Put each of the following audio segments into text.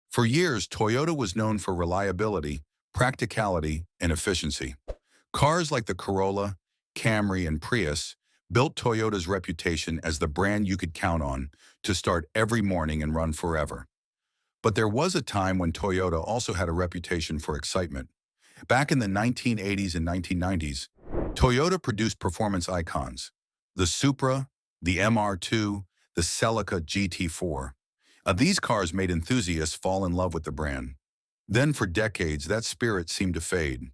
For years, Toyota was known for reliability, practicality, and efficiency. Cars like the Corolla, Camry, and Prius built Toyota's reputation as the brand you could count on to start every morning and run forever. But there was a time when Toyota also had a reputation for excitement. Back in the 1980s and 1990s, Toyota produced performance icons. The Supra, the MR2, the Celica GT4. These cars made enthusiasts fall in love with the brand. Then for decades, that spirit seemed to fade.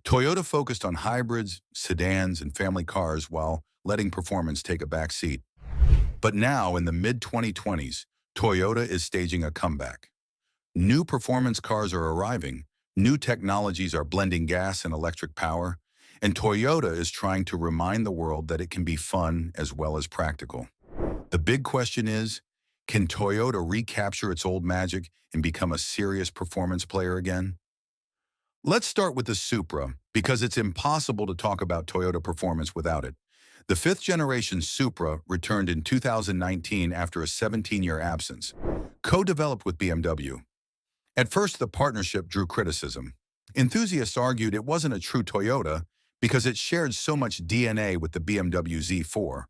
Toyota focused on hybrids, sedans, and family cars while letting performance take a back seat. But now, in the mid-2020s, Toyota is staging a comeback. New performance cars are arriving, new technologies are blending gas and electric power, and Toyota is trying to remind the world that it can be fun as well as practical. The big question is, can Toyota recapture its old magic and become a serious performance player again? Let's start with the Supra, because it's impossible to talk about Toyota performance without it. The fifth-generation Supra returned in 2019 after a 17-year absence, co-developed with BMW. At first, the partnership drew criticism. Enthusiasts argued it wasn't a true Toyota because it shared so much DNA with the BMW Z4.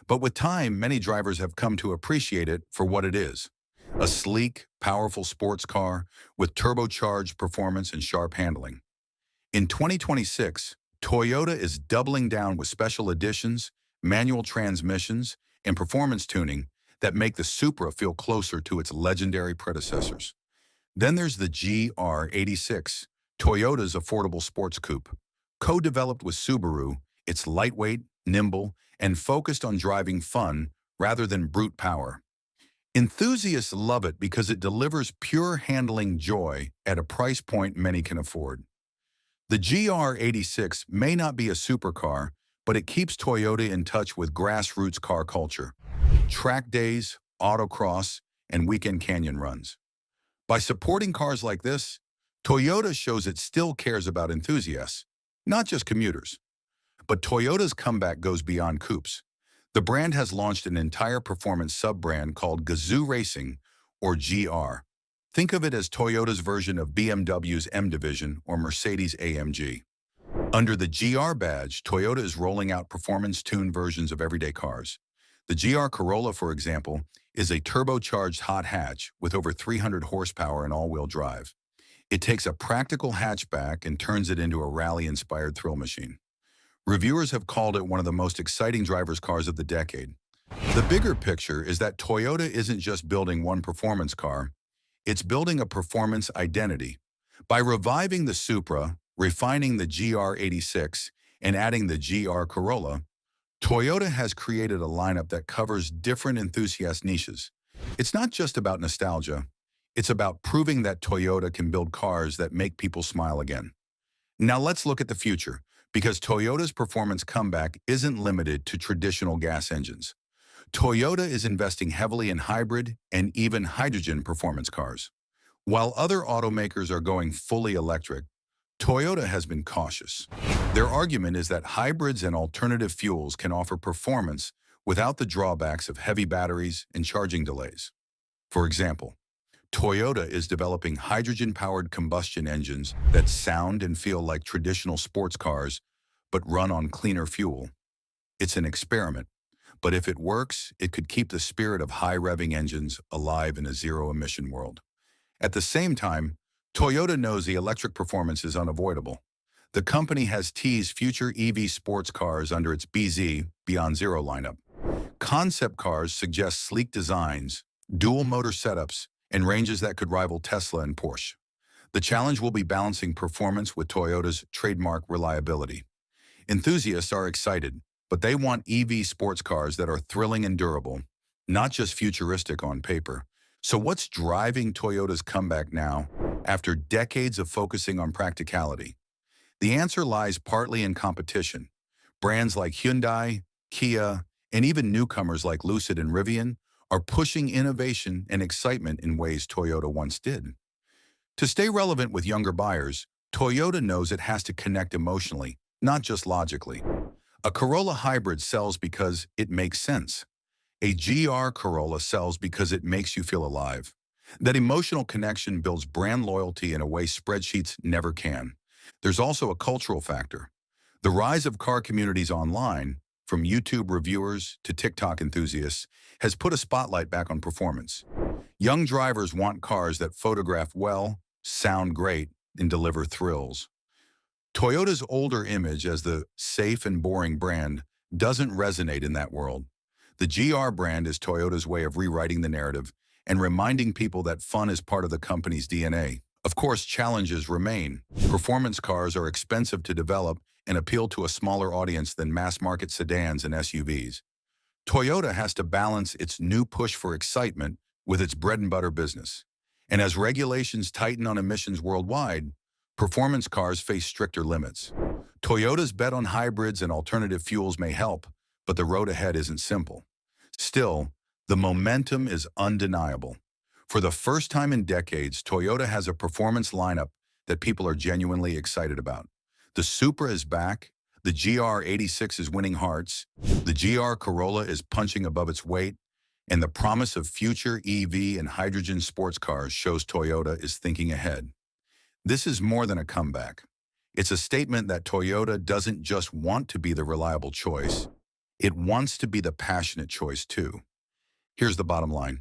But with time, many drivers have come to appreciate it for what it is: a sleek, powerful sports car with turbocharged performance and sharp handling. In 2026, Toyota is doubling down with special editions, manual transmissions, and performance tuning that make the Supra feel closer to its legendary predecessors. Then there's the GR86, Toyota's affordable sports coupe. Co-developed with Subaru, it's lightweight, nimble, and focused on driving fun rather than brute power. Enthusiasts love it because it delivers pure handling joy at a price point many can afford. The GR86 may not be a supercar, but it keeps Toyota in touch with grassroots car culture: track days, autocross, and weekend canyon runs. By supporting cars like this, Toyota shows it still cares about enthusiasts, not just commuters. But Toyota's comeback goes beyond coupes. The brand has launched an entire performance sub-brand called Gazoo Racing, or GR. Think of it as Toyota's version of BMW's M Division or Mercedes AMG. Under the GR badge, Toyota is rolling out performance-tuned versions of everyday cars. The GR Corolla, for example, is a turbocharged hot hatch with over 300 horsepower and all-wheel drive. It takes a practical hatchback and turns it into a rally-inspired thrill machine. Reviewers have called it one of the most exciting driver's cars of the decade. The bigger picture is that Toyota isn't just building one performance car, it's building a performance identity. By reviving the Supra, refining the GR86, and adding the GR Corolla, Toyota has created a lineup that covers different enthusiast niches. It's not just about nostalgia, it's about proving that Toyota can build cars that make people smile again. Now let's look at the future, because Toyota's performance comeback isn't limited to traditional gas engines. Toyota is investing heavily in hybrid and even hydrogen performance cars. While other automakers are going fully electric, Toyota has been cautious. Their argument is that hybrids and alternative fuels can offer performance without the drawbacks of heavy batteries and charging delays. For example, Toyota is developing hydrogen-powered combustion engines that sound and feel like traditional sports cars, but run on cleaner fuel. It's an experiment, but if it works, it could keep the spirit of high-revving engines alive in a zero-emission world. At the same time, Toyota knows the electric performance is unavoidable. The company has teased future EV sports cars under its BZ, Beyond Zero lineup. Concept cars suggest sleek designs, dual-motor setups, and ranges that could rival Tesla and Porsche. The challenge will be balancing performance with Toyota's trademark reliability. Enthusiasts are excited, but they want EV sports cars that are thrilling and durable, not just futuristic on paper. So what's driving Toyota's comeback now, after decades of focusing on practicality? The answer lies partly in competition. Brands like Hyundai, Kia, and even newcomers like Lucid and Rivian are pushing innovation and excitement in ways Toyota once did. To stay relevant with younger buyers, Toyota knows it has to connect emotionally, not just logically. A Corolla hybrid sells because it makes sense. A GR Corolla sells because it makes you feel alive. That emotional connection builds brand loyalty in a way spreadsheets never can. There's also a cultural factor. The rise of car communities online, from YouTube reviewers to TikTok enthusiasts, has put a spotlight back on performance. Young drivers want cars that photograph well, sound great, and deliver thrills. Toyota's older image as the safe and boring brand doesn't resonate in that world. The GR brand is Toyota's way of rewriting the narrative and reminding people that fun is part of the company's DNA. Of course, challenges remain. Performance cars are expensive to develop and appeal to a smaller audience than mass-market sedans and SUVs. Toyota has to balance its new push for excitement with its bread-and-butter business. And as regulations tighten on emissions worldwide, performance cars face stricter limits. Toyota's bet on hybrids and alternative fuels may help, but the road ahead isn't simple. Still, the momentum is undeniable. For the first time in decades, Toyota has a performance lineup that people are genuinely excited about. The Supra is back, the GR86 is winning hearts, the GR Corolla is punching above its weight, and the promise of future EV and hydrogen sports cars shows Toyota is thinking ahead. This is more than a comeback. It's a statement that Toyota doesn't just want to be the reliable choice, it wants to be the passionate choice too. Here's the bottom line.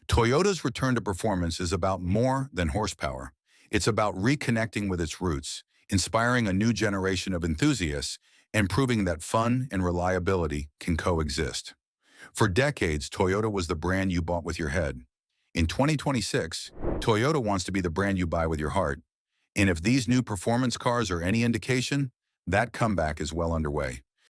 Toyota's return to performance is about more than horsepower. It's about reconnecting with its roots, inspiring a new generation of enthusiasts, and proving that fun and reliability can coexist. For decades, Toyota was the brand you bought with your head. In 2026, Toyota wants to be the brand you buy with your heart. And if these new performance cars are any indication, that comeback is well underway.